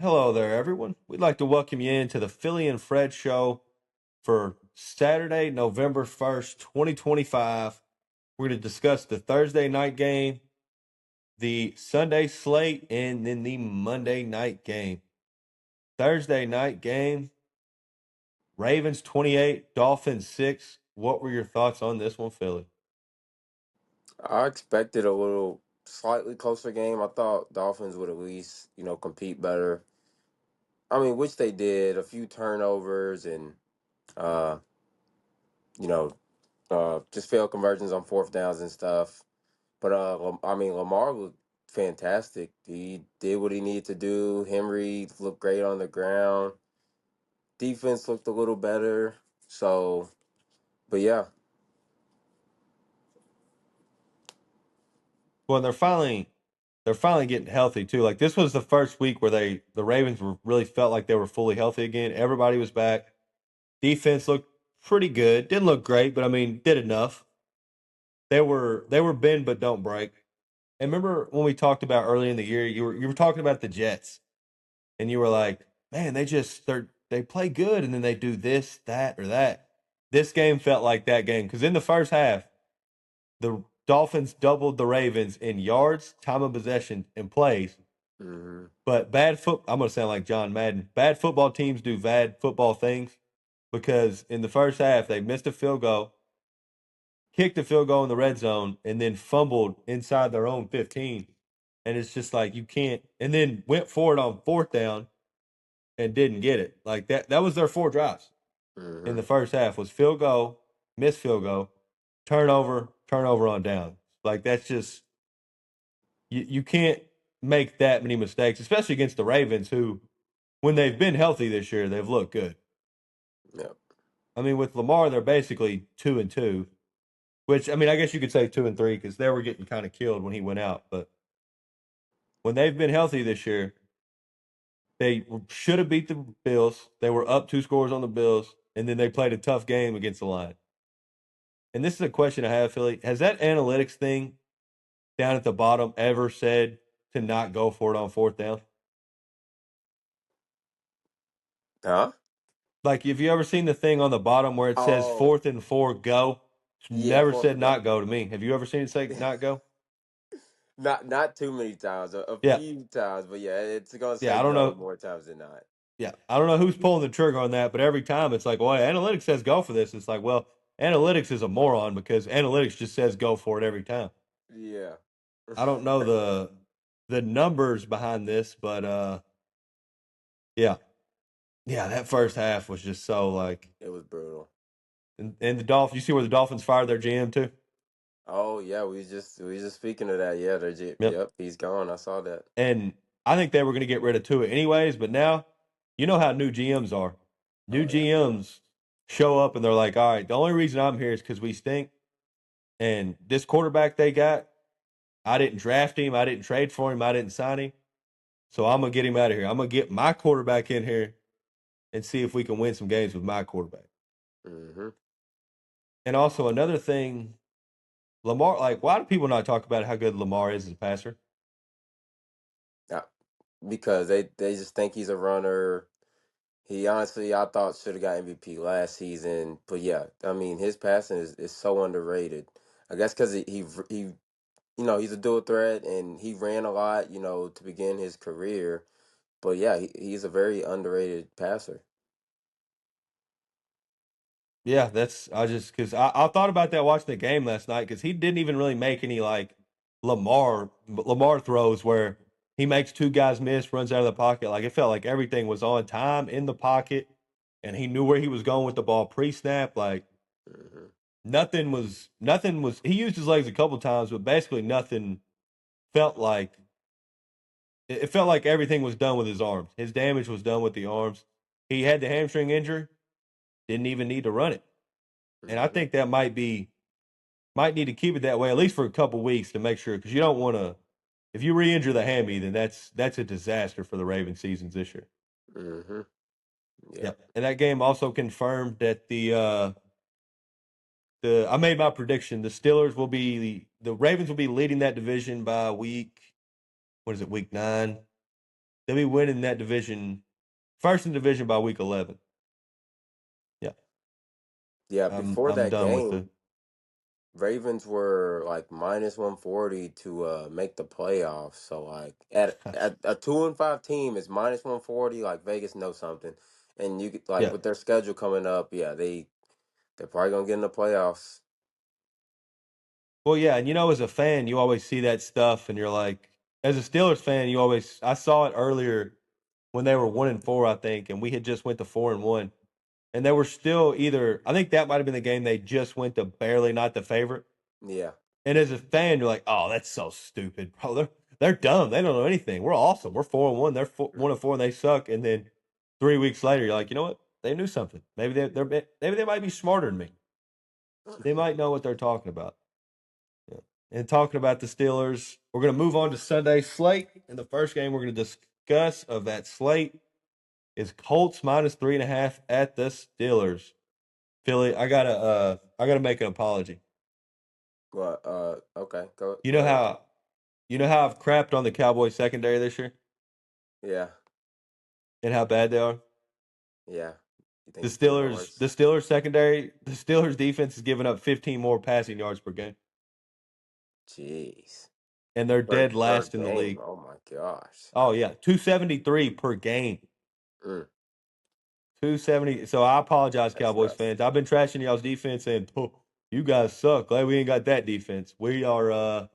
Hello there, everyone. We'd like to welcome you into the Philly and Fred show for Saturday, November 1st, 2025. We're going to discuss the Thursday night game, the Sunday slate, and then the Monday night game. Thursday night game, Ravens 28, Dolphins 6. What were your thoughts on this one, Philly? I expected a little slightly closer game. I thought Dolphins would at least, compete better. I mean, which they did, a few turnovers and uh, you know, just failed conversions on fourth downs and stuff. But I mean, Lamar looked fantastic. He did what he needed to do. Henry looked great on the ground. Defense looked a little better. So, but yeah. Well, they're finally getting healthy too. Like this was the first week where the Ravens were really felt like they were fully healthy again. Everybody was back. Defense looked pretty good. Didn't look great, but I mean, did enough. They were bend but don't break. And remember when we talked about early in the year, you were talking about the Jets, and you were like, man, they play good, and then they do this, that, or that. This game felt like that game because in the first half, the Dolphins doubled the Ravens in yards, time of possession, and plays. Hmm. But I'm going to sound like John Madden. Bad football teams do bad football things because in the first half they missed a field goal, kicked a field goal in the red zone, and then fumbled inside their own 15. And it's just like you can't. And then went for it on fourth down and didn't get it. Like that. That was their four drives in Hmm. the first half was field goal, missed field goal, turnover, turnover on down. Like that's just you can't make that many mistakes, especially against the Ravens, who when they've been healthy this year, they've looked good. Yeah. I mean, with Lamar, they're basically 2-2, which I mean, I guess you could say 2-3 because they were getting kind of killed when he went out. But when they've been healthy this year, they should have beat the Bills. They were up two scores on the Bills, and then they played a tough game against the Lions. And this is a question I have, Philly. Has that analytics thing down at the bottom ever said to not go for it on fourth down? Huh? Like, have you ever seen the thing on the bottom where it says Oh, 4th and 4, go? It's yeah, never fourth said and go. not go to me. Have you ever seen it say not go? Not too many times, a Yeah. few times, but yeah, it's gonna Yeah. say I don't go know. more times than not. Yeah. I don't know who's pulling the trigger on that, but every time it's like, well, analytics says go for this. It's like, well, analytics is a moron because analytics just says go for it every time. Yeah. I don't know the numbers behind this, but yeah. Yeah, that first half was just so like It was brutal. and the Dolphins, you see where the Dolphins fired their GM too? Oh yeah, we just speaking of that. Yeah, Yep. yep, he's gone. I saw that. And I think they were going to get rid of Tua anyways, but now you know how new GMs are. New Oh yeah. GMs show up and they're like, all right, the only reason I'm here is because we stink. And this quarterback they got, I didn't draft him. I didn't trade for him. I didn't sign him. So I'm going to get him out of here. I'm going to get my quarterback in here and see if we can win some games with my quarterback. Hmm. And also another thing, Lamar, like, why do people not talk about how good Lamar is as a passer? Yeah, because they just think he's a runner. He honestly, I thought should have got MVP last season, but yeah, I mean his passing is so underrated. I guess because he he's a dual threat and he ran a lot, to begin his career. But yeah, he's a very underrated passer. Yeah, that's I just because I thought about that watching the game last night because he didn't even really make any like Lamar throws where he makes two guys miss, runs out of the pocket. Like it felt like everything was on time in the pocket, and he knew where he was going with the ball pre-snap. Like Hmm. nothing was. He used his legs a couple times, but basically nothing felt like it felt like everything was done with his arms. His damage was done with the arms. He had the hamstring injury, didn't even need to run it. And I Hmm. think that might need to keep it that way at least for a couple weeks to make sure because you don't want to. If you re-injure the hammy, then that's a disaster for the Ravens seasons this year. Hmm. Yeah. Yep. And that game also confirmed that the I made my prediction. The Steelers will be the Ravens will be leading that division by week. What is it? Week 9. They'll be winning that division, first in division by week 11. Yeah, Yeah, I'm before I'm that done with game, the. Ravens were like minus 140 to make the playoffs. So like at a 2-5 team is minus 140. Like Vegas knows something, and you like Yeah. with their schedule coming up, yeah, they're probably gonna get in the playoffs. Well, yeah, and as a fan, you always see that stuff, and you're like, as a Steelers fan, I saw it earlier when they were 1-4, I think, and we had just went to 4-1, and they were still either. I think that might have been the game they just went to barely not the favorite. Yeah, And as a fan, you're like, oh, that's so stupid, bro. They're dumb. They don't know anything. We're awesome. We're 4-1. They're 1-4, and they suck. And then 3 weeks later, you're like, you know what? They knew something. Maybe they might be smarter than me. They might know what they're talking about. Yeah. And talking about the Steelers, we're going to move on to Sunday's slate. And the first game we're going to discuss of that slate is Colts minus 3.5 at the Steelers. Philly, I gotta make an apology. but okay, You go know ahead. how you know how I've crapped on the Cowboys secondary this year Yeah, and how bad they are. yeah. You think The it's gonna get Steelers, worse? the Steelers secondary, the Steelers defense is giving up 15 more passing yards per game, Jeez, and they're dead per last in the game. league. Oh my gosh. Oh yeah, 273 per game. Mm, 270. So I apologize, that's Cowboys rough. fans. I've been trashing y'all's defense, saying, "Oh, you guys suck. Glad we ain't got that defense. We're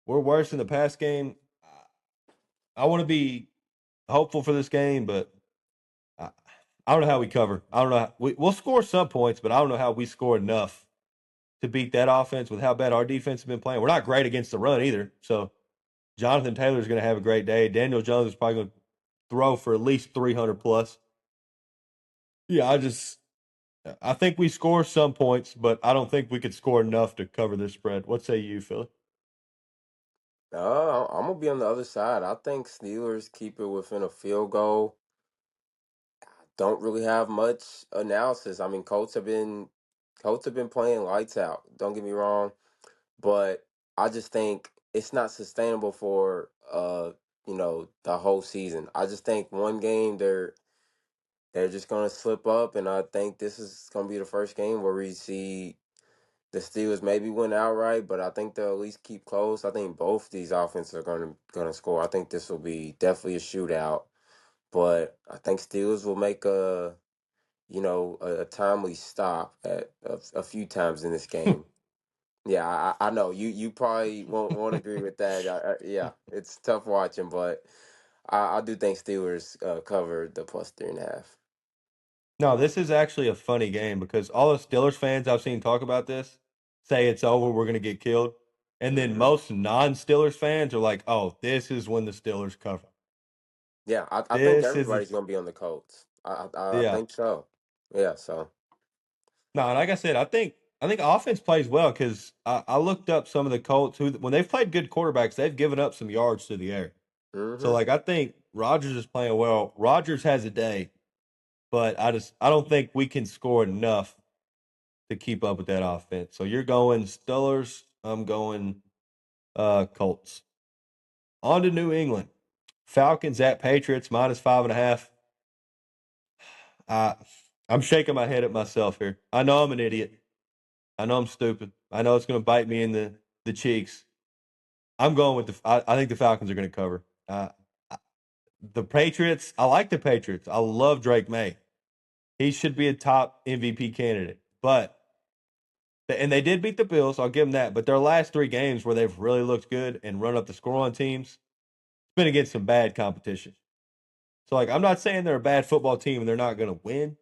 worse in the pass game." I want to be hopeful for this game, but I, I don't know how we cover. I don't know. We'll score some points, but I don't know how we score enough to beat that offense with how bad our defense has been playing. We're not great against the run either. So Jonathan Taylor's going to have a great day. Daniel Jones is probably going to throw for at least 300 plus. Yeah, I think we score some points, but I don't think we could score enough to cover this spread. What say you, Philly? I'm gonna be on the other side. I think Steelers keep it within a field goal. Don't really have much analysis. I mean, Colts have been playing lights out. Don't get me wrong, but I just think it's not sustainable for the whole season. I just think one game they're just gonna slip up, and I think this is gonna be the first game where we see the Steelers maybe win outright, but I think they'll at least keep close. I think both these offenses are gonna score. I think this will be definitely a shootout, but I think Steelers will make a timely stop at a few times in this game. Yeah, I know you probably won't agree with that. Yeah, it's tough watching, but I do think Steelers covered the plus 3.5. No, this is actually a funny game because all the Steelers fans I've seen talk about this say it's over, we're going to get killed. And then Hmm. most non Steelers fans are like, oh, this is when the Steelers cover. Yeah, I think This is, everybody's gonna be on the Colts. I yeah. think so. Yeah, so. No, like I said, I think offense plays well because I looked up some of the Colts who, when they've played good quarterbacks, they've given up some yards to the air. So, Hmm. like, I think Rodgers is playing well. Rodgers has a day, but I don't think we can score enough to keep up with that offense. So you're going Steelers. I'm going Colts. On to New England. Falcons at Patriots minus 5.5. I I'm shaking my head at myself here. I know I'm an idiot. I know I'm stupid. I know it's going to bite me in the cheeks. I'm going with I think the Falcons are going to cover. The Patriots. I like the Patriots. I love Drake May. He should be a top MVP candidate. And they did beat the Bills. I'll give them that. But their last 3 games where they've really looked good and run up the score on teams, it's been against some bad competition. So, like, I'm not saying they're a bad football team and they're not going to win,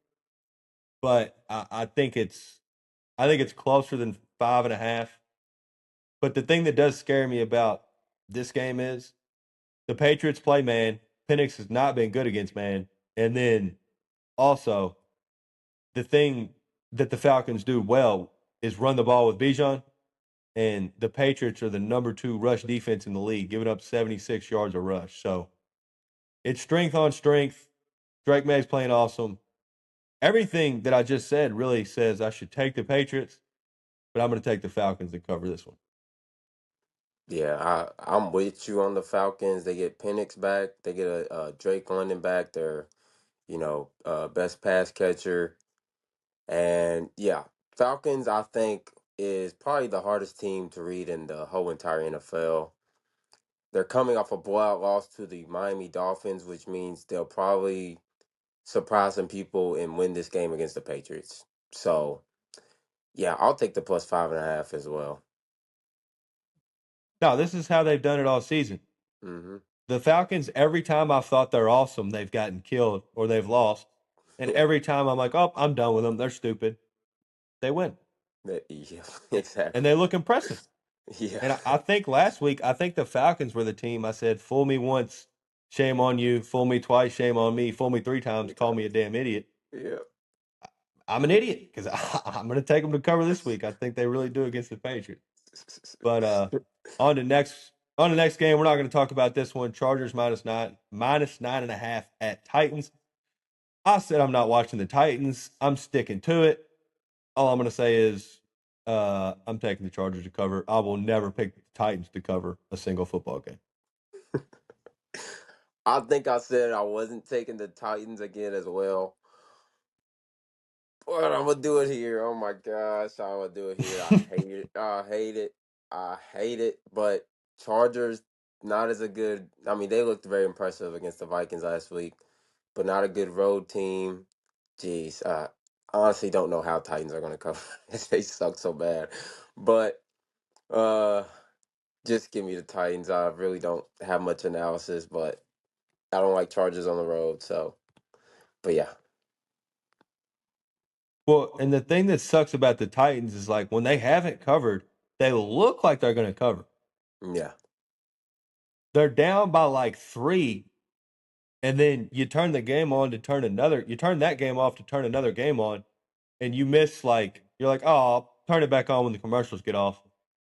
but I think it's closer than 5.5. But the thing that does scare me about this game is the Patriots play man. Penix has not been good against man, and then also the thing that the Falcons do well is run the ball with Bijan. And the Patriots are the number 2 rush defense in the league, giving up 76 yards a rush. So it's strength on strength. Drake May's playing awesome. Everything that I just said really says I should take the Patriots, but I'm going to take the Falcons and cover this one. Yeah, I'm with you on the Falcons. They get Penix back. They get a Drake London back. Their best pass catcher. And yeah, Falcons I think is probably the hardest team to read in the whole entire NFL. They're coming off a blowout loss to the Miami Dolphins, which means they'll probably surprise some people and win this game against the Patriots. So yeah, I'll take the plus 5.5 as well. No, this is how they've done it all season. Hmm. The Falcons, every time I've thought they're awesome, they've gotten killed or they've lost. And Yeah. every time I'm like, oh, I'm done with them. They're stupid. They win. Yeah, And they exactly. look impressive. Yeah. And I think last week, I think the Falcons were the team. I said, fool me once, shame on you. Fool me twice, shame on me. Fool me three times, call me a damn idiot. Yeah. I'm an idiot because I'm going to take them to cover this week. I think they really do against the Patriots. But on the next game, we're not going to talk about this one. Chargers -9.5 at Titans. I said I'm not watching the Titans. I'm sticking to it. All I'm going to say is I'm taking the Chargers to cover. I will never pick the Titans to cover a single football game. I think I said I wasn't taking the Titans again as well. But I'm gonna do it here. Oh my gosh, I'm gonna do it here. I hate it. I hate it. I hate it. But Chargers not as a good. I mean, they looked very impressive against the Vikings last week, but not a good road team. Jeez, I honestly don't know how Titans are gonna cover. They suck so bad. But uh, just give me the Titans. I really don't have much analysis, but I don't like Chargers on the road. So, but yeah, Well, and the thing that sucks about the Titans is like when they haven't covered, they look like they're going to cover. yeah, They're down by like three, and then you turn the game on to turn another. You turn that game off to turn another game on, and you miss like you're like, oh, I'll turn it back on when the commercials get off.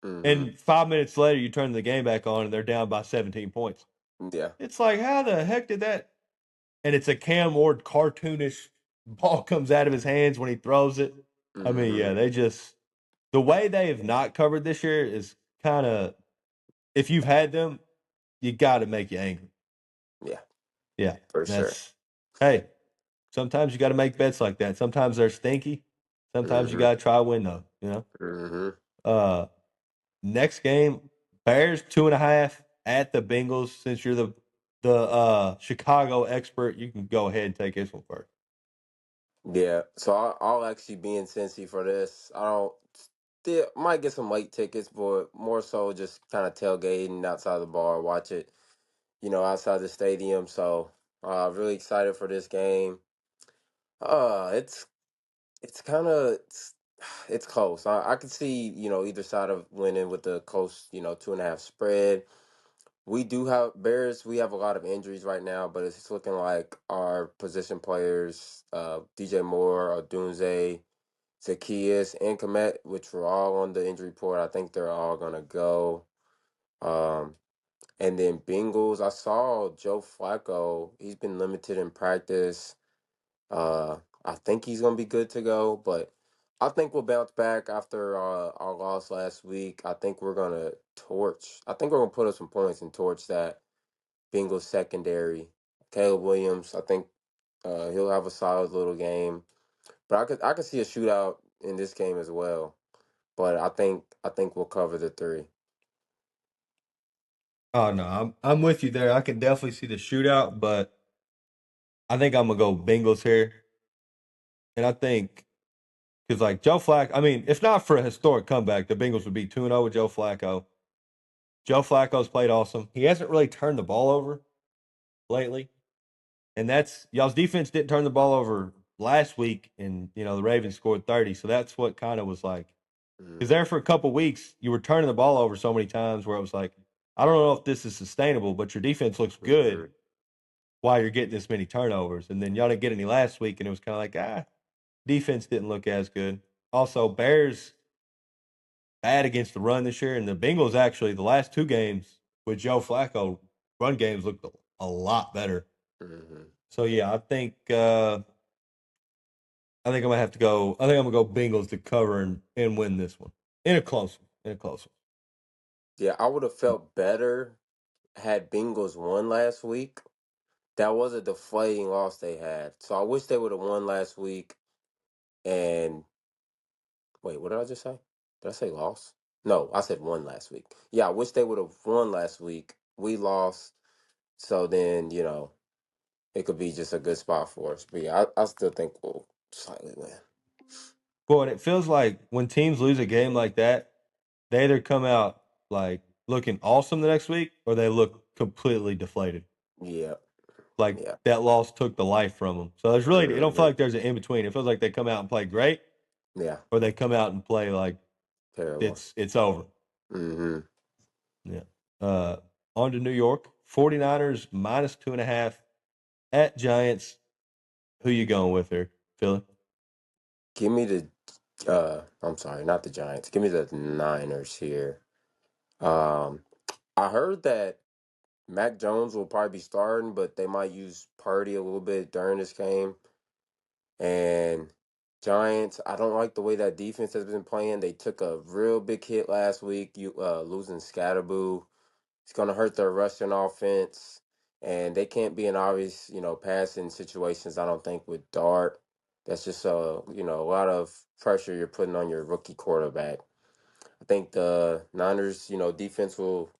mm-hmm, And 5 minutes later, you turn the game back on, and they're down by 17 points. yeah, It's like, how the heck did that? And it's a Cam Ward cartoonish ball comes out of his hands when he throws it. I mean, mm-hmm, yeah, they just the way they have not covered this year is kind of if you've had them, you got to make you angry. yeah, Yeah, for sure. that's hey. Sometimes you got to make bets like that. Sometimes they're stinky. Sometimes you Mhm. got to try a win though. Mhm. Uh, next game, Bears 2.5 at the Bengals. Since you're the Chicago expert, you can go ahead and take this one first. Yeah. So I'll actually be in Cincy for this. I don't still might get some late tickets, but more so just kind of tailgating outside the bar, watch it, outside the stadium. So really excited for this game. It's kind of it's close. I could see either side of winning with the close 2.5 spread. We do have Bears. We have a lot of injuries right now, but it's looking like our position players, DJ Moore, Dunze, Zacchaeus, and Komet, which were all on the injury report. I think they're all gonna go. Um, and then Bengals. I saw Joe Flacco. He's been limited in practice. I think he's gonna be good to go, but I think we'll bounce back after our loss last week. I think we're gonna torch. I think we're gonna put up some points and torch that Bengals secondary. Caleb Williams, I think he'll have a solid little game. But I could see a shootout in this game as well. But I think we'll cover the three. Oh no, I'm with you there. I can definitely see the shootout, but I think I'm gonna go Bengals here, and I think because like Joe Flacco, I mean, if not for a historic comeback, the Bengals would be 2-0 with Joe Flacco. Joe Flacco's played awesome. He hasn't really turned the ball over lately, and that's y'all's defense didn't turn the ball over last week, and the Ravens scored 30, so that's what kind of was like because Mm-hmm. there for a couple weeks you were turning the ball over so many times where it was like I don't know if this is sustainable, but your defense looks Mm-hmm. good while you're getting this many turnovers, and then y'all didn't get any last week, and it was kind of like defense didn't look as good. Also, Bears bad against the run this year, and the Bengals actually the last two games with Joe Flacco run games looked a lot better. Mm-hmm. So yeah, I think I'm gonna have to go. I think I'm gonna go Bengals to cover and win this one in a close one. In a close one. Yeah, I would have felt better had Bengals won last week. That was a deflating loss they had. So I wish they would have won last week. And wait, what did I just say? Did I say loss? No, I said won last week. Yeah, I wish they would have won last week. We lost. So then, it could be just a good spot for us. But yeah, I still think we'll slightly win. Well, and it feels like when teams lose a game like that, they either come out like looking awesome the next week or they look completely deflated. Yeah, Like yeah. that loss took the life from them. So there's really, it don't feel Hmm. like there's an in between. It feels like they come out and play great Yeah, or they come out and play like terrible. it's over. Hmm. Yeah. Uh, on to New York. 49ers minus 2.5 at Giants. Who you going with there, Philly? Give me the I'm sorry, not the Giants. Give me the Niners here. Um I heard that Mac Jones will probably be starting, but they might use Purdy a little bit during this game. And Giants, I don't like the way that defense has been playing. They took a real big hit last week, you losing Scatterboo. It's going to hurt their rushing offense, and they can't be in obvious, passing situations. I don't think with Dart. That's just a lot of pressure you're putting on your rookie quarterback. I think the Niners, defense will.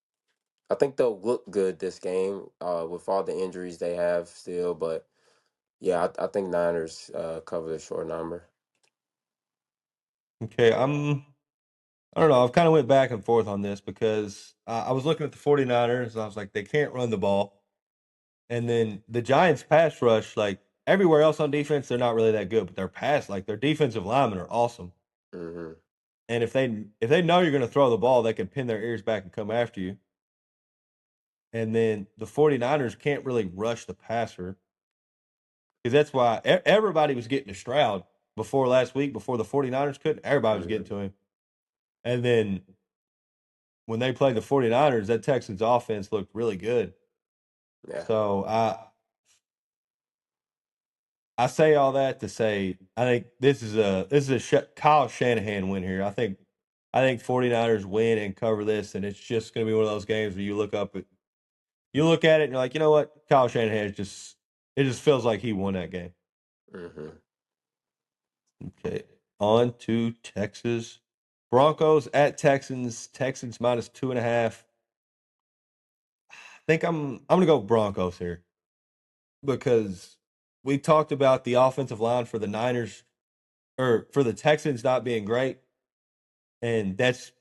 I think they'll look good this game with all the injuries they have still, but yeah, I think Niners cover the short number. Okay, I don't know. I've kind of went back and forth on this because I was looking at the 49ers and I was like, they can't run the ball. And then the Giants pass rush, like everywhere else on defense, they're not really that good, but their pass, like their defensive linemen are awesome. Hmm. And if they know you're going to throw the ball, they can pin their ears back and come after you. And then the 49ers can't really rush the passer because that's why everybody was getting to Stroud before last week, before the 49ers couldn't. Everybody was getting Hmm. to him. And then when they played the 49ers, that Texans offense looked really good. Yeah. So I say all that to say I think this is a Kyle Shanahan win here. I think 49ers win and cover this, and it's just going to be one of those games where you look at it and you're like, you know what, Kyle Shanahan is just it just feels like he won that game. Hmm. Okay, on to Texas Broncos at Texans. Texans minus 2.5. I think I'm gonna go Broncos here because we talked about the offensive line for the Niners or for the Texans not being great. And that's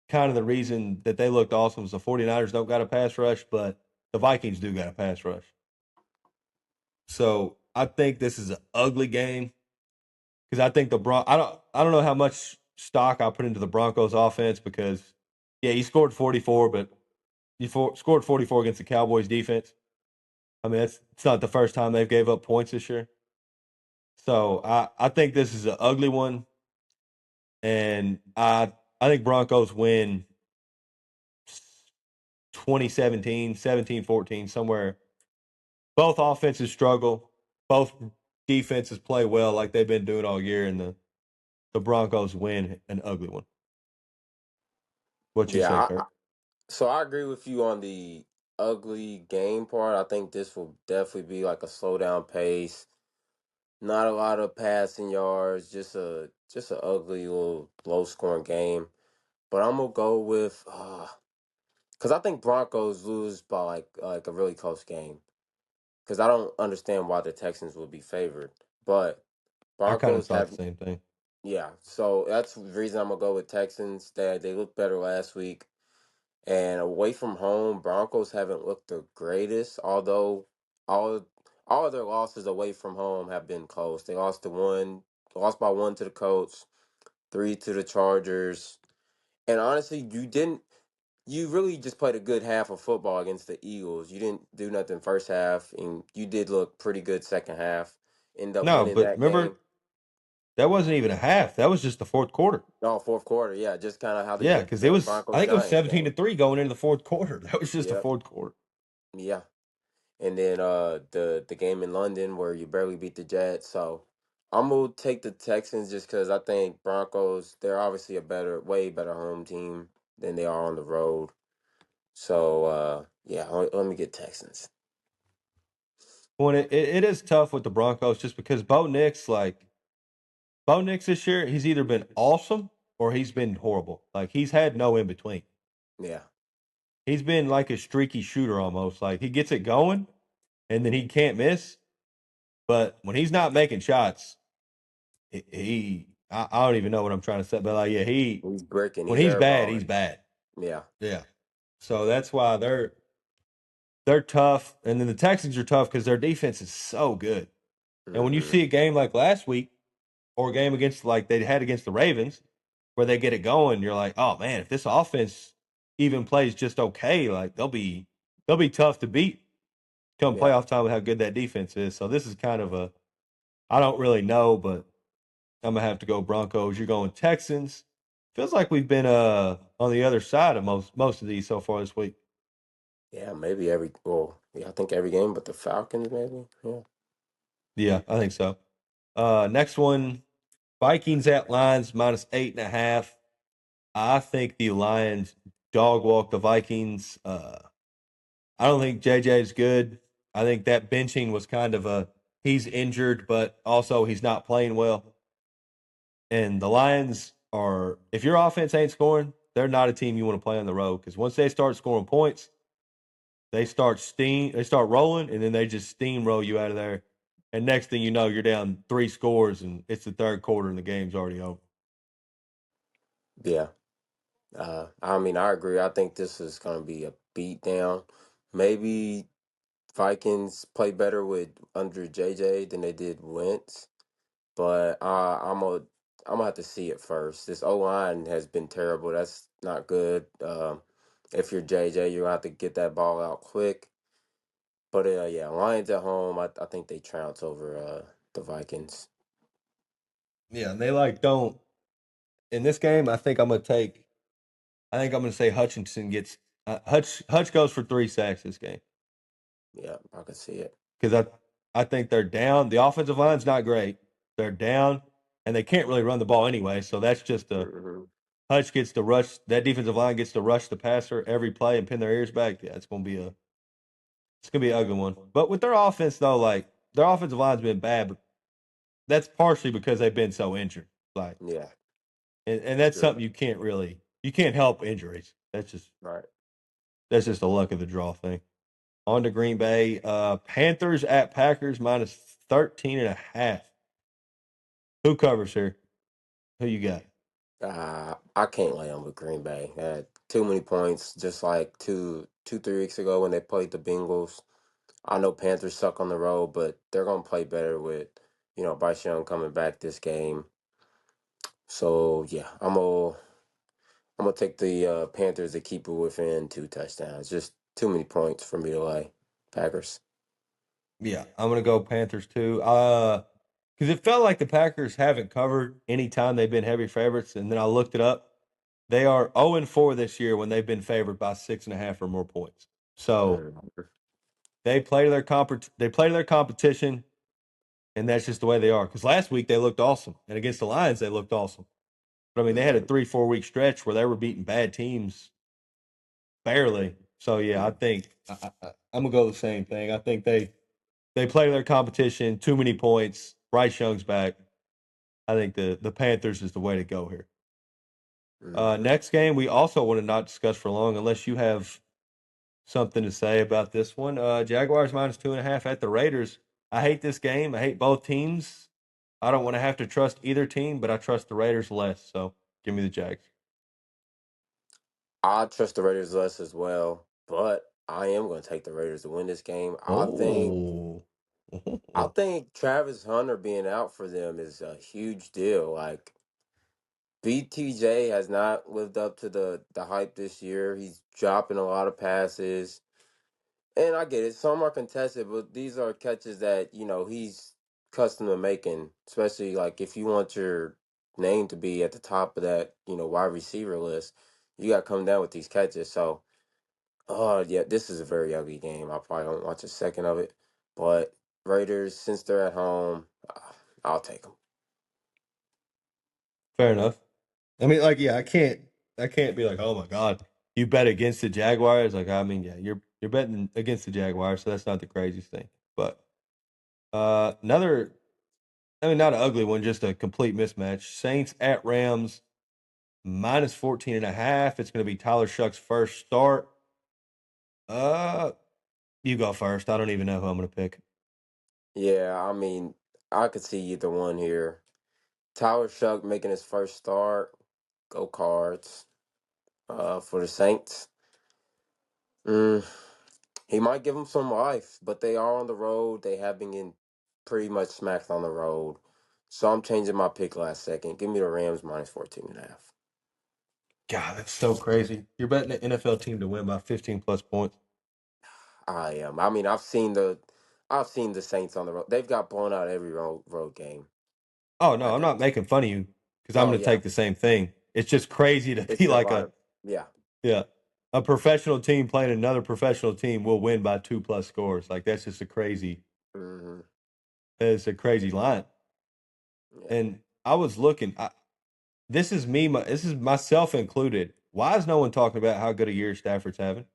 kind of the reason that they looked awesome is the 49ers don't got a pass rush, but the Vikings do got a pass rush. So I think this is an ugly game because I think I don't know how much stock I put into the Broncos offense because yeah, you scored 44, but scored 44 against the Cowboys defense. I mean, it's not the first time they've gave up points this year. So I think this is an ugly one, and I think Broncos win 2017, 17-14, somewhere. Both offenses struggle. Both defenses play well like they've been doing all year, and the Broncos win an ugly one. What you Yeah. say, I, Kurt? so I agree with you on the ugly game part. I think this will definitely be like a slow down pace. Not a lot of passing yards. Just a ugly little low scoring game. But I'm gonna go with because I think Broncos lose by like a really close game. Because I don't understand why the Texans would be favored. But I kind of Broncos thought the have same thing. yeah. So that's the reason I'm gonna go with Texans. They looked better last week. And away from home, Broncos haven't looked the greatest, although all all of their losses away from home have been close. They lost by one to the Colts, three to the Chargers. And honestly, you really just played a good half of football against the Eagles. You didn't do nothing first half, and you did look pretty good second half. End up No, winning but that game. remember that wasn't even a half. That was just the fourth quarter. No, fourth quarter, yeah, just kind of how Yeah, because it the was I Broncos think it was Giants 17 game. to 3 going into the fourth quarter. That was just the Yep, fourth quarter. yeah. And then the game in London where you barely beat the Jets. So I'm gonna take the Texans just because I think Broncos they're obviously a way better home team than they are on the road. So yeah, let me get Texans. When it is tough with the Broncos just because Bo Nix this year, he's either been awesome or he's been horrible. Like he's had no in between. Yeah, He's been like a streaky shooter almost. Like he gets it going and then he can't miss. But when he's not making shots, I don't even know what I'm trying to say. But like yeah, he's bricking, when he's he's bad, he's airballing. bad. Yeah. Yeah. So that's why they're tough. And then the Texans are tough because their defense is so good. And when you Hmm. see a game like last week or a game against like they had against the Ravens where they get it going, you're like, oh man, if this offense even plays just okay, like they'll be tough to beat come Yeah. playoff time with how good that defense is. So this is kind of a I don't really know, but I'm gonna have to go Broncos. You're going Texans. Feels like we've been on the other side of most of these so far this week. Yeah, maybe yeah, I think every game but the Falcons maybe. Yeah. Yeah, I think so. Next one, Vikings at Lions -8.5. I think the Lions dog walk the Vikings. I don't think JJ is good. I think that benching was kind of a he's injured, but also he's not playing well. And the Lions are if your offense ain't scoring, they're not a team you want to play on the road because once they start scoring points, they start rolling, and then they just steamroll you out of there. And next thing you know, you're down 3 scores, and it's the third quarter, and the game's already over. Yeah. I mean, I agree. I think this is going to be a beat down. Maybe Vikings play better with under JJ than they did Wentz, but I'm gonna have to see it first. This O line has been terrible. That's not good. If you're JJ, you're gonna have to get that ball out quick. But yeah, Lions at home. I think they trounce over the Vikings. Yeah, and they like don't in this game. I think I'm gonna say Hutchinson gets Hutch goes for 3 sacks this game Yeah, I can see it. because I think they're down. The offensive line's not great. They're down, and they can't really run the ball anyway. So that's just a Hmm. Hutch gets to rush. That defensive line gets to rush the passer every play and pin their ears back. Yeah, it's gonna be an ugly one. But with their offense though, like their offensive line's been bad, but that's partially because they've been so injured. Like, Yeah, and for that's sure. something you can't help injuries. Right. That's just a luck of the draw thing. On to Green Bay. Panthers at Packers -13.5. Who covers here? Who you got? I can't lay on with Green Bay. Too many points, just like 3 weeks ago when they played the Bengals. I know Panthers suck on the road, but they're gonna play better with Bryce Young coming back this game. So yeah, I'm gonna take the Panthers to keep it within 2 touchdowns. Just too many points for me to lay. Packers. Yeah, I'm gonna go Panthers too. Because it felt like the Packers haven't covered any time they've been heavy favorites, and then I looked it up. They are 0-4 this year when they've been favored by 6.5 or more points. So Mm. they play to their competition, and that's just the way they are. Because last week they looked awesome, and against the Lions they looked awesome. But I mean, they had a Mhm. 3-4 week stretch where they were beating bad teams barely. So yeah, I Mm. think I'm gonna go the same thing. I think they play to their competition. Too many points. Bryce Young's back. I think the Panthers is the way to go here. Mhm. Next game, we also want to not discuss for long unless you have something to say about this one. Jaguars -2.5 at the Raiders. I hate this game. I hate both teams. I don't want to have to trust either team, but I trust the Raiders less. So give me the Jags. I trust the Raiders less as well, but I am going to take the Raiders to win this game. Oh. I think Travis Hunter being out for them is a huge deal. Like BTJ has not lived up to the hype this year. He's dropping a lot of passes. And I get it. Some are contested, but these are catches that, he's custom to making, especially like if you want your name to be at the top of that, wide receiver list, you got to come down with these catches. So, oh, yeah, this is a very ugly game. I probably won't watch a second of it. But Raiders, since they're at home, I'll take them. Fair enough. I mean, like, yeah, I can't be like, oh my god. you bet against the Jaguars. Like, I mean, yeah, you're betting against the Jaguars, so that's not the craziest thing. But another, I mean, not an ugly one, just a complete mismatch. Saints at Rams minus 14 and a half. It's going to be Tyler Shuck's first start. Uh, you go first. I don't even know who I'm going to pick. Yeah, I mean, I could see either one here. Tyler Shuck making his first start. Go Cards. For the Saints. Mm, he might give them some life, but they are on the road. They have been getting pretty much smacked on the road. So I'm changing my pick last second. Give me the Rams minus 14 and a half. God, that's so crazy. You're betting the NFL team to win by 15 plus points. I am. I mean, I've seen the Saints on the road. They've got blown out every road game. Oh I no, I'm not think. making fun of you because I'm Oh going to yeah, take the same thing. It's just crazy to it's be the like a vibe. Yeah. yeah, a professional team playing another professional team will win by 2 plus scores. Like that's just a crazy. Hmm. It's a crazy line. Yeah. And I was looking. This is me. This is myself included. Why is no one talking about how good a year Stafford's having?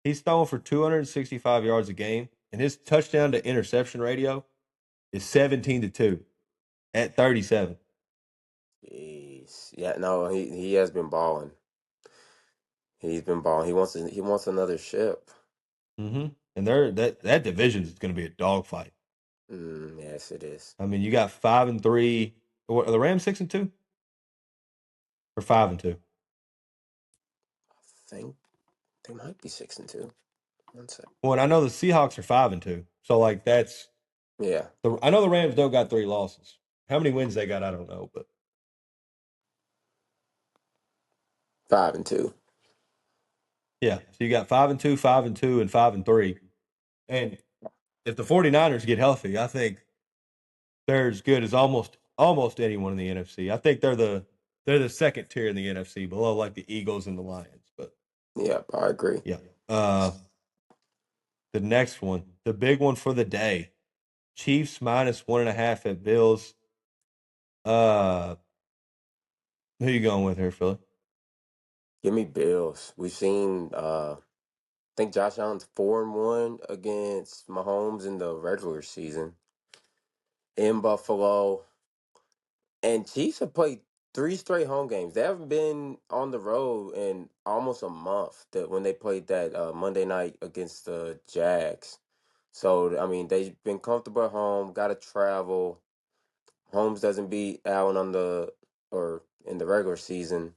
He's throwing for 265 yards a game, and his touchdown to interception ratio is 17-2 at 37. Jeez. Yeah. No, he has been balling. He's been balling. He wants another ship. Mm-hmm. And that division is going to be a dogfight. Yes, it is. I mean, you got 5-3. What, are the Rams 6-2 or 5-2? I think they might be 6-2. One sec. Well, and I know the Seahawks are 5-2. So like that's Yeah, I know the Rams don't got 3 losses. How many wins they got, I don't know, but 5-2. yeah. So you got 5-2, 5-2, and 5-3. And if the 49ers get healthy, I think they're as good as almost anyone in the NFC. I think they're the second tier in the NFC, below like the Eagles and the Lions. But Yeah, I agree. yeah. The next one, the big one for the day. Chiefs minus 1.5 at Bills. Uh who you going with here, Philly? Give me Bills. We've seen. I think Josh Allen's 4-1 against Mahomes in the regular season in Buffalo. And Chiefs have played three straight home games. They haven't been on the road in almost a month. That when they played that Monday night against the Jags. So I mean, they've been comfortable at home. Got to travel. Holmes doesn't beat Allen on the or in the regular season.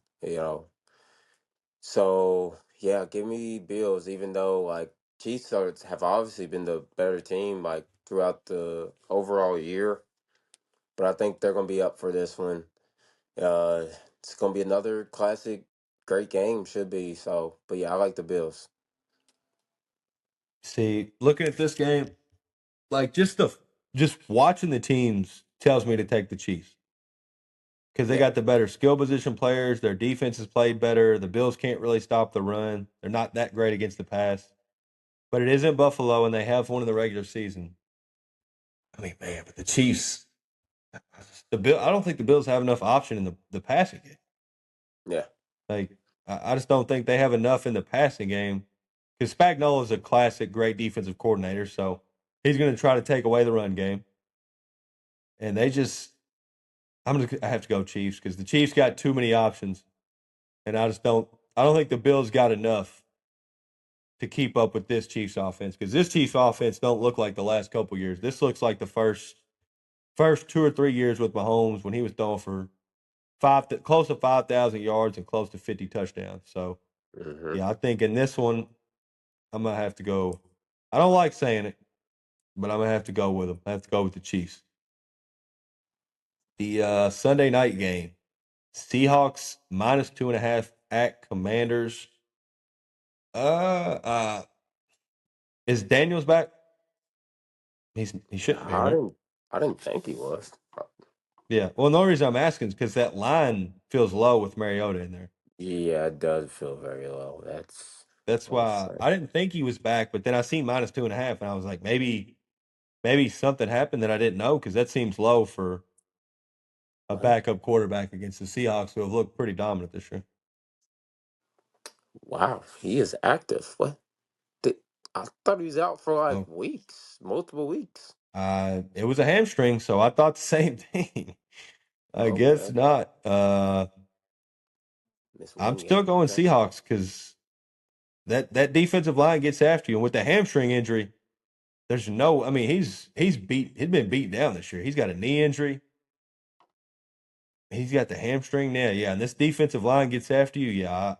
So yeah, give me Bills. Even though like have obviously been the better team like throughout the overall year, but I think they're gonna be up for this one. Uh, it's gonna be another classic, great game. Should be so. But yeah, I like the Bills. See, looking at this game, like just watching the teams tells me to take the Chiefs because they Yeah, got the better skill position players. Their defense has played better. The Bills can't really stop the run. They're not that great against the pass, but it isn't Buffalo, and they have one in the regular season. I mean, man, but the Chiefs, I don't think the Bills have enough option in the passing game. yeah, Like, I just don't think they have enough in the passing game because Spagnuolo is a classic, great defensive coordinator, so he's going to try to take away the run game, and they just I have to go Chiefs because the Chiefs got too many options, and I just don't. I don't think the Bills got enough to keep up with this Chiefs offense because this Chiefs offense don't look like the last couple years. This looks like the first 2 or 3 years with Mahomes when he was throwing for close to 5,000 yards and close to 50 touchdowns. So hmm yeah, I think in this one I'm gonna have to go. I don't like saying it, but I'm gonna have to go with them. I have to go with the Chiefs. The Sunday night game. Seahawks minus 2.5 at Commanders. Uh, uh, is Daniels back? He shouldn't be, I right? didn't. I didn't think he was. Yeah. Well, the only reason I'm asking is because that line feels low with Mariota in there. Yeah, it does feel very low. That's That's one why sec. I didn't think he was back, but then I seen minus 2.5, and I was like, maybe something happened that I didn't know because that seems low for a What? backup quarterback against the Seahawks, who have looked pretty dominant this year. Wow, he is active. What? Did, I thought he was out for like Oh, weeks, multiple weeks. it was a hamstring, so I thought the same thing. I guess Okay, not. miss I'm one still game. going Okay. Seahawks because that defensive line gets after you, and with the hamstring injury, there's no. I mean, he's been beat down this year. He's got a knee injury. He's got the hamstring now. Yeah, and this defensive line gets after you. Yeah,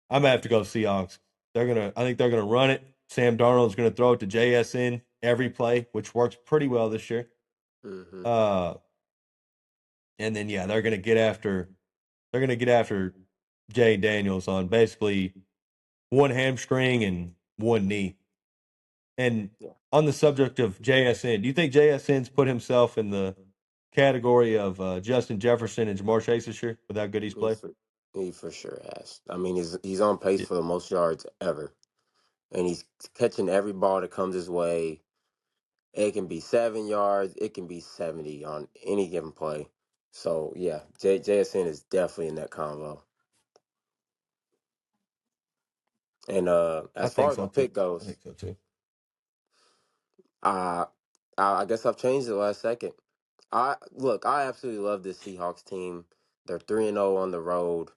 I'm gonna have to go Seahawks. I think they're gonna run it. Sam Darnold's gonna throw it to JSN every play, which works pretty well this year. Mm-hmm. Uh, and then yeah, they're gonna get after Jay Daniels on basically one hamstring and one knee. And Yeah, on the subject of JSN, do you think JSN's put himself in the category of Justin Jefferson and Jamar Chase this year with how good he's he played? for, he for sure has. I mean, he's on pace Yeah, for the most yards ever, and he's catching every ball that comes his way. It can be 7 yards, it can be 70 on any given play. So yeah, JSN is definitely in that combo. And I as far think as my so too. pick I goes, think so too. uh, I guess I've changed it last second. I absolutely love this Seahawks team. They're 3-0 on the road.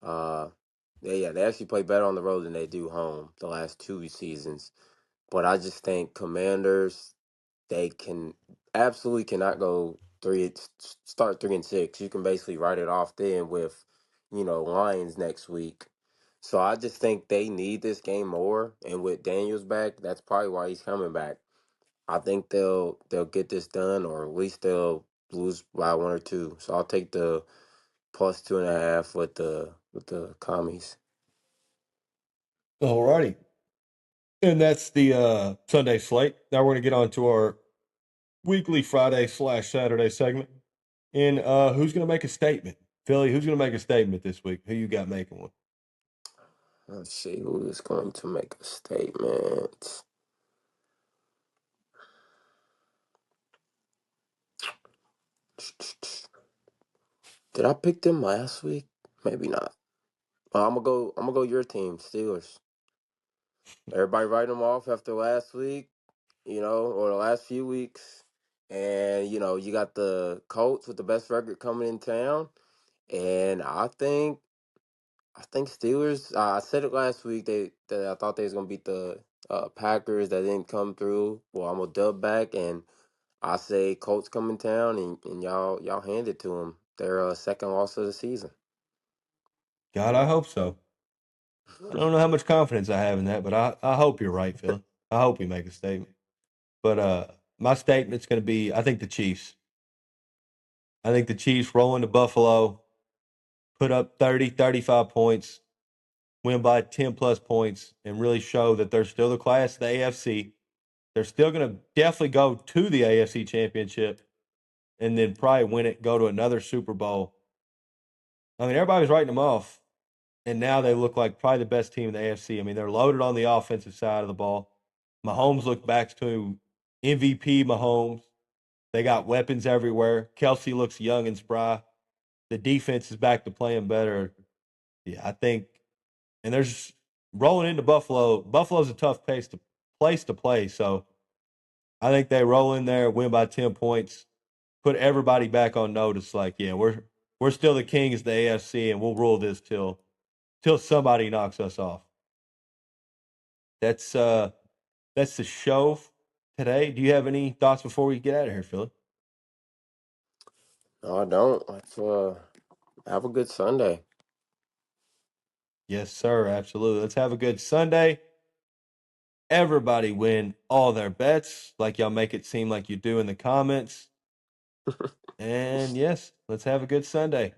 Uh, they actually play better on the road than they do home the last two seasons. But I just think Commanders, they can absolutely cannot go start 3-6. You can basically write it off then with, Lions next week. So I just think they need this game more. And with Daniels back, that's probably why he's coming back. I think they'll get this done, or at least they'll lose by one or two. So I'll take the plus 2.5 with the commies. Alrighty. And that's the Sunday slate. Now we're going to get on to our weekly Friday/Saturday segment. And who's going to make a statement? Philly, who's going to make a statement this week? Who you got making one? Let's see who is going to make a statement. Did I pick them last week? Maybe not. I'm gonna go. I'm gonna go your team, Steelers. Everybody write them off after last week, or the last few weeks, and you got the Colts with the best record coming in town, and I think Steelers. I said it last week. That I thought they was gonna beat the Packers. That didn't come through. Well, I'm gonna dub back, and I say Colts come in town, and y'all hand it to them. Their second loss of the season. God, I hope so. I don't know how much confidence I have in that, but I hope you're right, Philly. I hope we make a statement. But my statement's going to be I think the Chiefs. I think the Chiefs roll into Buffalo, put up 30, 35 points, win by 10 plus points, and really show that they're still the class of the AFC. They're still going to definitely go to the AFC championship and then probably win it, go to another Super Bowl. I mean, everybody was writing them off, and now they look like probably the best team in the AFC. I mean, they're loaded on the offensive side of the ball. Mahomes look back to MVP Mahomes. They got weapons everywhere. Kelsey looks young and spry. The defense is back to playing better. Yeah, I think, and there's rolling into Buffalo. Buffalo's a tough place to play. So I think they roll in there, win by 10 points, put everybody back on notice. Like, yeah, we're still the kings of the AFC, and we'll rule this till somebody knocks us off. That's uh that's the show today. Do you have any thoughts before we get out of here, Philly? No, I don't. Let's have a good Sunday. Yes, sir. Absolutely. Let's have a good Sunday. Everybody win all their bets, like y'all make it seem like you do in the comments. And yes, let's have a good Sunday.